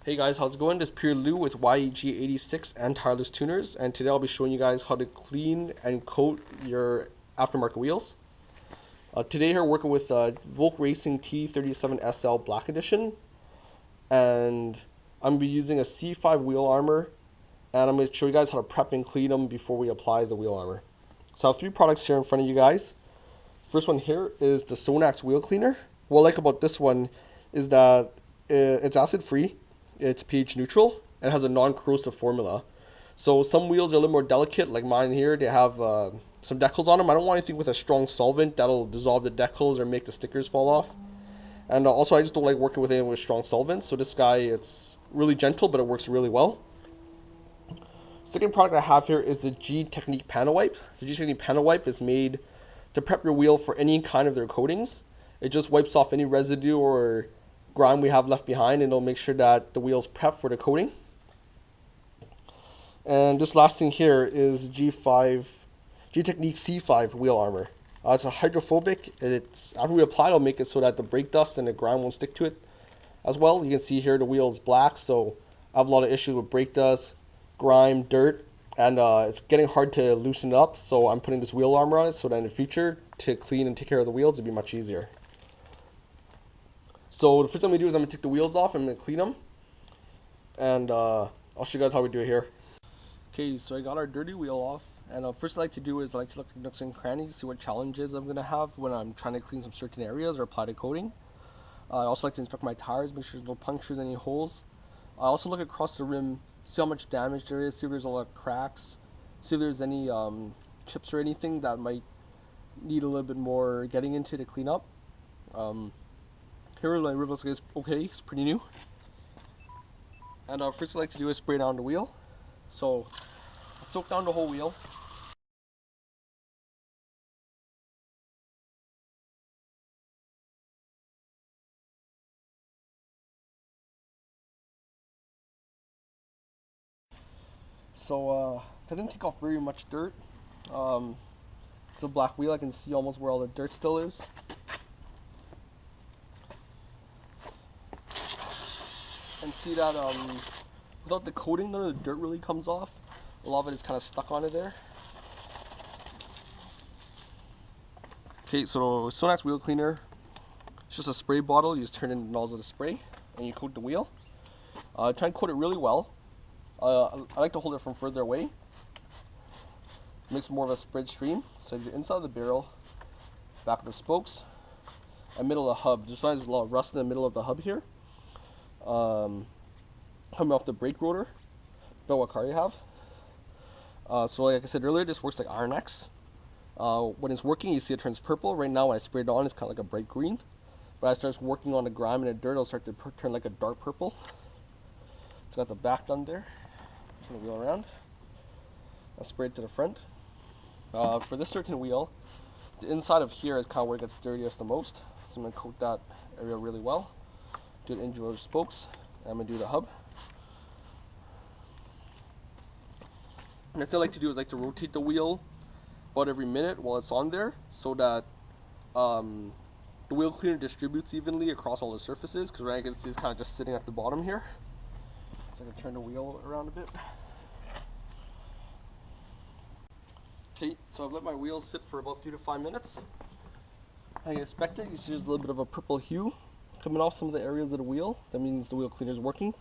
Hey guys, how's it going? This is Pure Lou with YG86 and Tireless Tuners, and today I'll be showing you guys how to clean and coat your aftermarket wheels. Today here working with Volk Racing TE37SL Black Edition, and I'm going to be using a C5 Wheel Armour, and I'm going to show you guys how to prep and clean them before we apply the wheel armor. So I have three products here in front of you guys. First one here is the Sonax wheel cleaner. What I like about this one is that it's acid free. It's pH neutral and has a non-corrosive formula. So some wheels are a little more delicate, like mine here. They have some decals on them. I don't want anything with a strong solvent that'll dissolve the decals or make the stickers fall off. And also, I just don't like working with anything with strong solvents. So this guy, it's really gentle, but it works really well. Second product I have here is the Gtechniq Panel Wipe. The Gtechniq Panel Wipe is made to prep your wheel for any kind of their coatings. It just wipes off any residue or grime we have left behind, and it'll make sure that the wheel's prepped for the coating. And this last thing here is Gtechniq C5 Wheel Armour. It's a hydrophobic, and it's after we apply, it'll make it so that the brake dust and the grime won't stick to it as well. You can see here the wheel is black, so I have a lot of issues with brake dust, grime, dirt, and it's getting hard to loosen it up. So I'm putting this wheel armor on it so that in the future to clean and take care of the wheels it'd be much easier. So the first thing we do is I'm going to take the wheels off. I'm going to clean them. And I'll show you guys how we do it here. Okay, so I got our dirty wheel off. And first I like to do is I like to look at nooks and crannies, see what challenges I'm going to have when I'm trying to clean some certain areas or apply the coating. I also like to inspect my tires, make sure there's no punctures, any holes. I also look across the rim, see how much damage there is, see if there's a lot of cracks, see if there's any chips or anything that might need a little bit more getting into to clean up. Here my rim looks like it's okay, it's pretty new. And first I like to do is spray down the wheel. So I'll soak down the whole wheel. So I didn't take off very much dirt. It's a black wheel, I can see almost where all the dirt still is. And see that without the coating, none of the dirt really comes off. A lot of it is kind of stuck on it there. Okay, so Sonax wheel cleaner, it's just a spray bottle. You just turn in the nozzle of the spray and you coat the wheel. Try and coat it really well. I like to hold it from further away. It makes more of a spread stream. So you're inside the barrel, back of the spokes, and middle of the hub. Just there's a lot of rust in the middle of the hub here. Coming off the brake rotor, about what car you have. So like I said earlier, this works like Iron X. When it's working, you see it turns purple. Right now when I spray it on, it's kind of like a bright green. But as it starts working on the grime and the dirt, it'll start to turn like a dark purple. It's got the back done there. Turn the wheel around. I'll spray it to the front. For this certain wheel, the inside of here is kind of where it gets dirtiest the most. So I'm going to coat that area really well. Do the individual spokes. And I'm going to do the hub. Next thing I like to do is like to rotate the wheel about every minute while it's on there, so that the wheel cleaner distributes evenly across all the surfaces, because right, I can see it's kind of just sitting at the bottom here. So I can turn the wheel around a bit. Okay, so I've let my wheels sit for about 3 to 5 minutes. I inspect it, you see there's a little bit of a purple hue coming off some of the areas of the wheel. That means the wheel cleaner is working.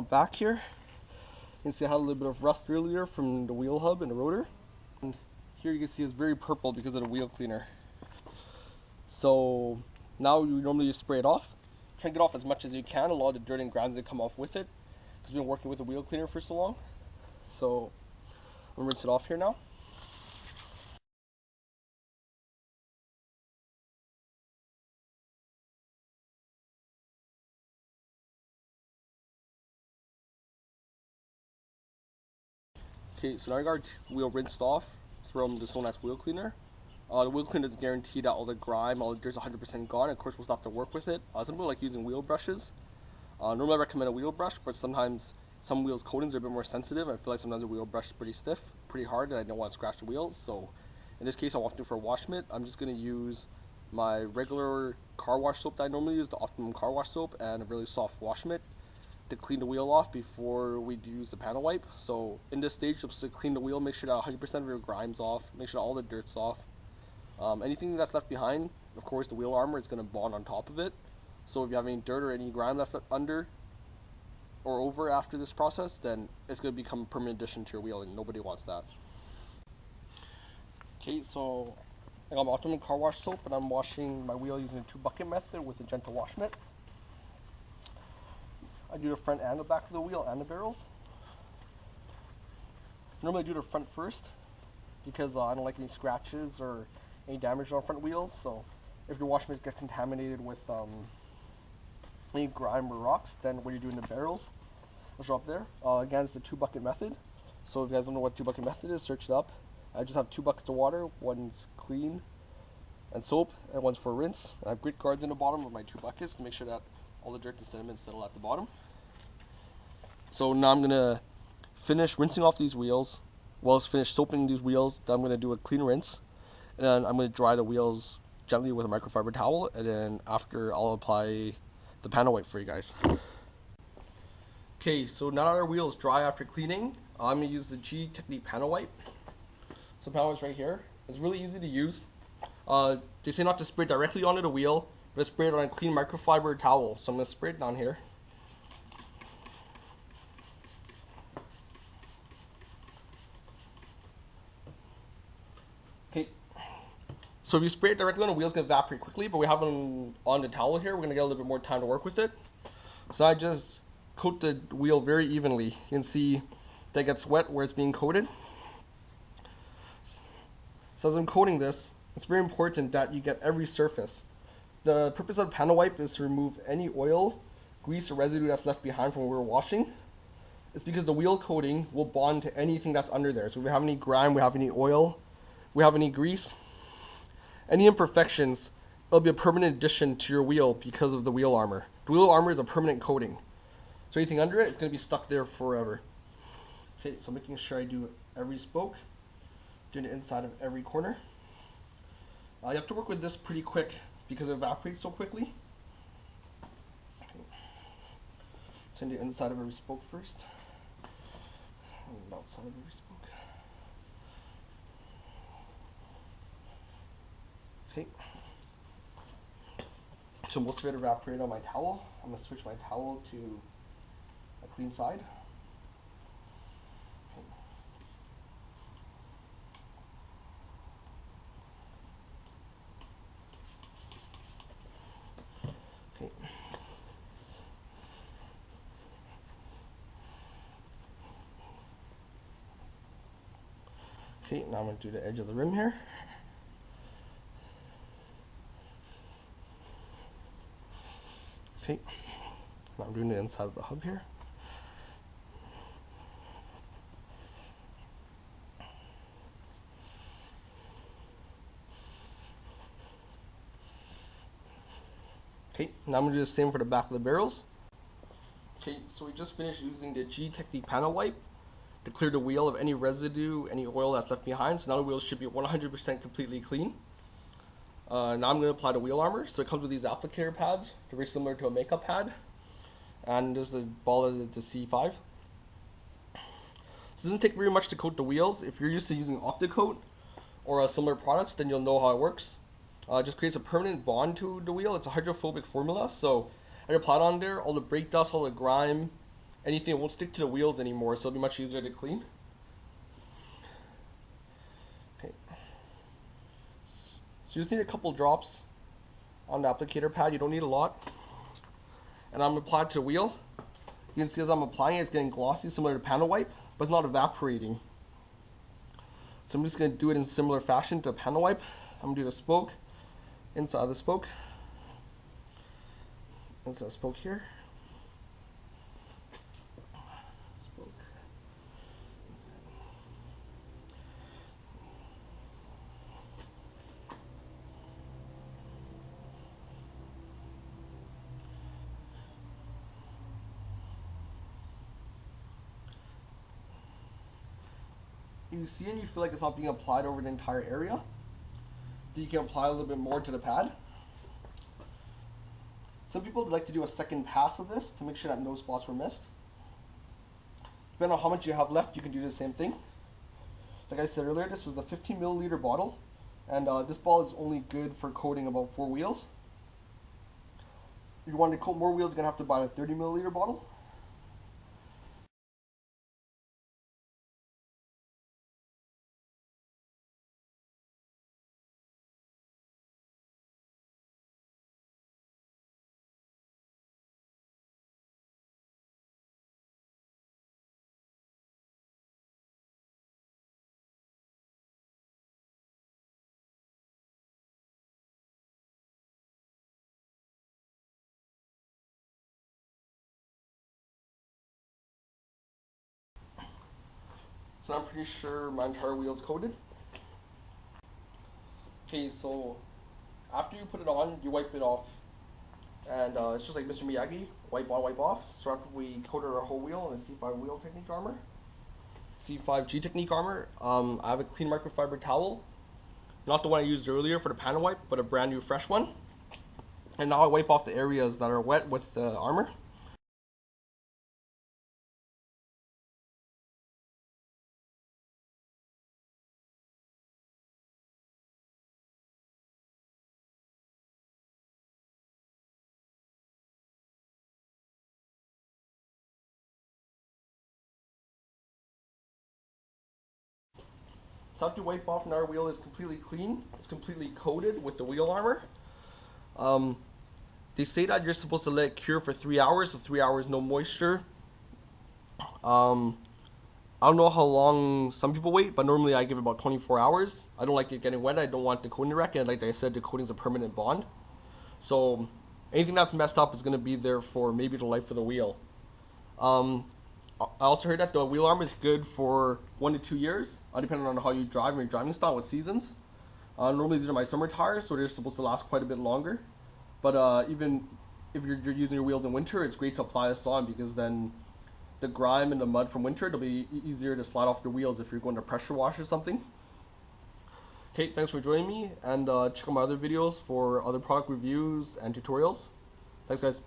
Back here, you can see I had a little bit of rust earlier from the wheel hub and the rotor. And here you can see it's very purple because of the wheel cleaner. So now you normally just spray it off. Try and get off as much as you can. A lot of the dirt and grime that come off with it. It's been working with the wheel cleaner for so long. So I'm gonna rinse it off here now. Okay, so now I got our wheel rinsed off from the Sonax wheel cleaner. The wheel cleaner is guaranteed that all the grime, all the dirt's 100% gone. Of course, we'll stop to work with it. Some people like using wheel brushes. Normally I recommend a wheel brush, but sometimes some wheels coatings are a bit more sensitive. I feel like sometimes the wheel brush is pretty stiff, pretty hard, and I don't want to scratch the wheels. So in this case, I walked in for a wash mitt. I'm just going to use my regular car wash soap that I normally use, the Optimum car wash soap, and a really soft wash mitt to clean the wheel off before we use the panel wipe. So in this stage, just to clean the wheel, make sure that 100% of your grime's off, make sure that all the dirt's off. Anything that's left behind, of course, the wheel armor is going to bond on top of it. So if you have any dirt or any grime left under or over after this process, then it's going to become a permanent addition to your wheel, and nobody wants that. Okay, so I got my Optimum car wash soap, and I'm washing my wheel using a 2-bucket method with a gentle wash mitt. I do the front and the back of the wheel and the barrels. Normally I do the front first because I don't like any scratches or any damage on front wheels. So if your wash mitt gets contaminated with any grime or rocks, then what you do in the barrels will show up there. Again, it's the 2-bucket method. So if you guys don't know what 2-bucket method is, search it up. I just have 2 buckets of water. One's clean and soap, and one's for rinse. I have grit guards in the bottom of my 2 buckets to make sure that all the dirt and sediment settle at the bottom. So now I'm gonna finish rinsing off these wheels. Well, finish soaping these wheels. Then I'm gonna do a clean rinse, and then I'm gonna dry the wheels gently with a microfiber towel. And then after, I'll apply the panel wipe for you guys. Okay, so now that our wheel is dry after cleaning, I'm gonna use the Gtechniq panel wipe. So panel wipe's right here. It's really easy to use. They say not to spray directly onto the wheel, but spray it on a clean microfiber towel. So I'm gonna spray it down here. Okay. So if you spray it directly on the wheel, it's gonna evaporate quickly, but we have it on the towel here. We're gonna get a little bit more time to work with it. So I just coat the wheel very evenly. You can see that it gets wet where it's being coated. So as I'm coating this, it's very important that you get every surface. The purpose of the panel wipe is to remove any oil, grease, or residue that's left behind from when we were washing. It's because the wheel coating will bond to anything that's under there. So if we have any grime, we have any oil, we have any grease, any imperfections, it'll be a permanent addition to your wheel because of the wheel armor. The wheel armor is a permanent coating. So anything under it, it's going to be stuck there forever. Okay, so making sure I do every spoke, doing the inside of every corner. You have to work with this pretty quick because it evaporates so quickly. Okay. So do the inside of every spoke first, and outside of every spoke. Okay. So most of it evaporated on my towel. I'm gonna switch my towel to a clean side. Okay. Okay, now I'm going to do the edge of the rim here. Okay, now I'm doing the inside of the hub here. Okay, now I'm going to do the same for the back of the barrels. Okay, so we just finished using the Gtechniq panel wipe to clear the wheel of any residue, any oil that's left behind. So now the wheel should be 100% completely clean. Now I'm going to apply the wheel armor. So it comes with these applicator pads. They're very similar to a makeup pad. And there's the ball of the C5. So it doesn't take very much to coat the wheels. If you're used to using Opticoat or similar products, then you'll know how it works. It just creates a permanent bond to the wheel. It's a hydrophobic formula. So I apply it on there, all the brake dust, all the grime, anything won't stick to the wheels anymore, so it'll be much easier to clean. Okay. So you just need a couple drops on the applicator pad. You don't need a lot. And I'm applying it to the wheel. You can see as I'm applying it, it's getting glossy, similar to panel wipe, but it's not evaporating. So I'm just going to do it in similar fashion to panel wipe. I'm going to do the spoke, inside the spoke, inside the spoke here. You see and you feel like it's not being applied over the entire area, you can apply a little bit more to the pad. Some people like to do a second pass of this to make sure that no spots were missed. Depending on how much you have left, you can do the same thing. Like I said earlier, this was the 15 milliliter bottle, and this ball is only good for coating about 4 wheels. If you want to coat more wheels, you're going to have to buy a 30 milliliter bottle. So I'm pretty sure my entire wheel is coated. Okay, so after you put it on, you wipe it off. And it's just like Mr. Miyagi, wipe on, wipe off. So after we coated our whole wheel in the C5 Wheel Technique Armour, C5 Gtechniq Armour, I have a clean microfiber towel. Not the one I used earlier for the panel wipe, but a brand new fresh one. And now I wipe off the areas that are wet with the armor. So after you wipe off and our wheel is completely clean, it's completely coated with the wheel armor. They say that you're supposed to let it cure for 3 hours, so 3 hours no moisture. I don't know how long some people wait, but normally I give it about 24 hours. I don't like it getting wet. I don't want the coating to wreck, and like I said, the coating is a permanent bond. So anything that's messed up is going to be there for maybe the life of the wheel. I also heard that the wheel armor is good for 1 to 2 years, depending on how you drive and your driving style with seasons. Normally these are my summer tires, so they're supposed to last quite a bit longer. But even if you're using your wheels in winter, it's great to apply this on, because then the grime and the mud from winter, it'll be easier to slide off your wheels if you're going to pressure wash or something. Okay, thanks for joining me, and check out my other videos for other product reviews and tutorials. Thanks, guys.